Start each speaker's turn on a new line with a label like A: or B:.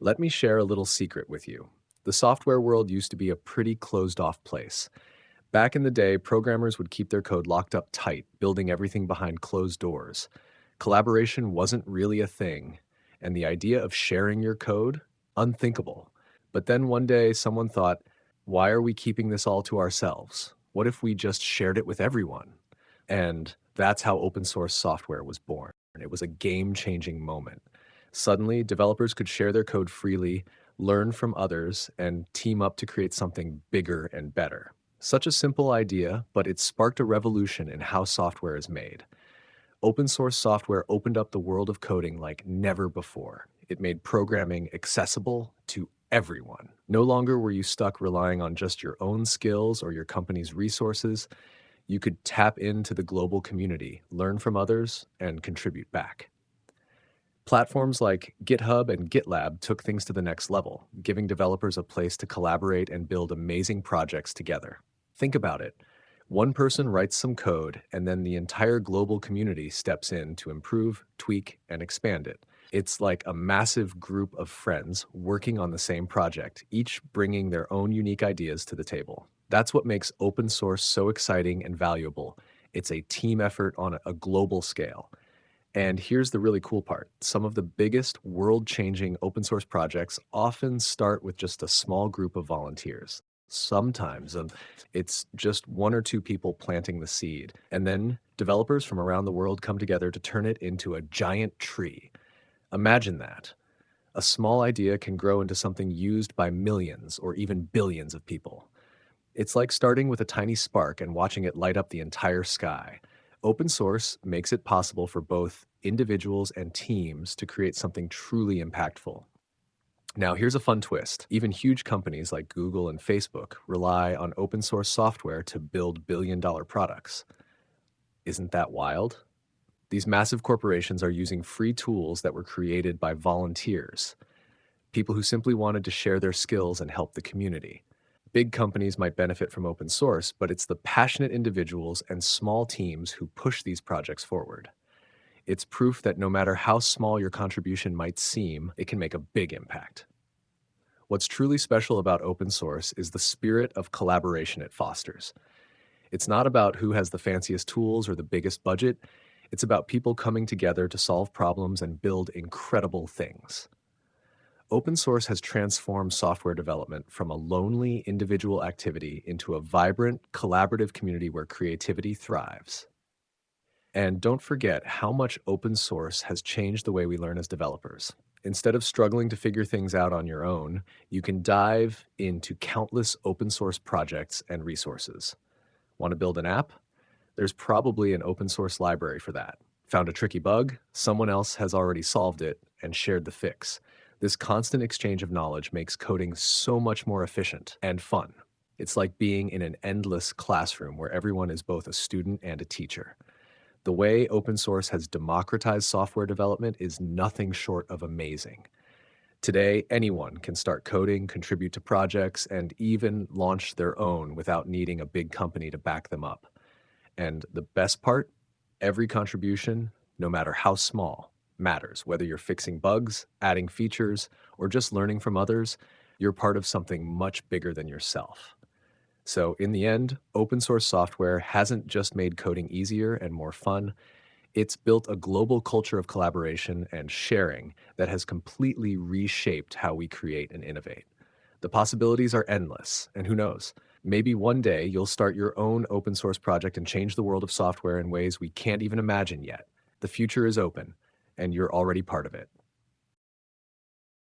A: Let me share a little secret with you. The software world used to be a pretty closed off place. Back in the day, programmers would keep their code locked up tight, building everything behind closed doors. Collaboration wasn't really a thing, and the idea of sharing your code, unthinkable. But then one day, someone thought, why are we keeping this all to ourselves? What if we just shared it with everyone? And that's how open source software was born. It was a game changing moment. Suddenly, developers could share their code freely, learn from others, and team up to create something bigger and better. Such a simple idea, but it sparked a revolution in how software is made. Open source software opened up the world of coding like never before. It made programming accessible to everyone. No longer were you stuck relying on just your own skills or your company's resources. You could tap into the global community, learn from others, and contribute back. Platforms like GitHub and GitLab took things to the next level, giving developers a place to collaborate and build amazing projects together. Think about it. One person writes some code, and then the entire global community steps in to improve, tweak, and expand it. It's like a massive group of friends working on the same project, each bringing their own unique ideas to the table. That's what makes open source so exciting and valuable. It's a team effort on a global scale. And here's the really cool part. Some of the biggest world-changing open source projects often start with just a small group of volunteers. Sometimes it's just one or two people planting the seed, and then developers from around the world come together to turn it into a giant tree. Imagine that. A small idea can grow into something used by millions or even billions of people. It's like starting with a tiny spark and watching it light up the entire sky. Open source makes it possible for both individuals and teams to create something truly impactful. Now, here's a fun twist. Even huge companies like Google and Facebook rely on open source software to build billion-dollar products. Isn't that wild? These massive corporations are using free tools that were created by volunteers, people who simply wanted to share their skills and help the community. Big companies might benefit from open source, but it's the passionate individuals and small teams who push these projects forward. It's proof that no matter how small your contribution might seem, it can make a big impact. What's truly special about open source is the spirit of collaboration it fosters. It's not about who has the fanciest tools or the biggest budget. It's about people coming together to solve problems and build incredible things. Open source has transformed software development from a lonely individual activity into a vibrant, collaborative community where creativity thrives. And don't forget how much open source has changed the way we learn as developers. Instead of struggling to figure things out on your own, you can dive into countless open source projects and resources. Want to build an app? There's probably an open source library for that. Found a tricky bug? Someone else has already solved it and shared the fix. This constant exchange of knowledge makes coding so much more efficient and fun. It's like being in an endless classroom where everyone is both a student and a teacher. The way open source has democratized software development is nothing short of amazing. Today, anyone can start coding, contribute to projects, and even launch their own without needing a big company to back them up. And the best part, every contribution, no matter how small, matters. Whether you're fixing bugs, adding features, or just learning from others, you're part of something much bigger than yourself. So in the end, open source software hasn't just made coding easier and more fun, it's built a global culture of collaboration and sharing that has completely reshaped how we create and innovate. The possibilities are endless, and who knows, maybe one day you'll start your own open source project and change the world of software in ways we can't even imagine yet. The future is open, and you're already part of it.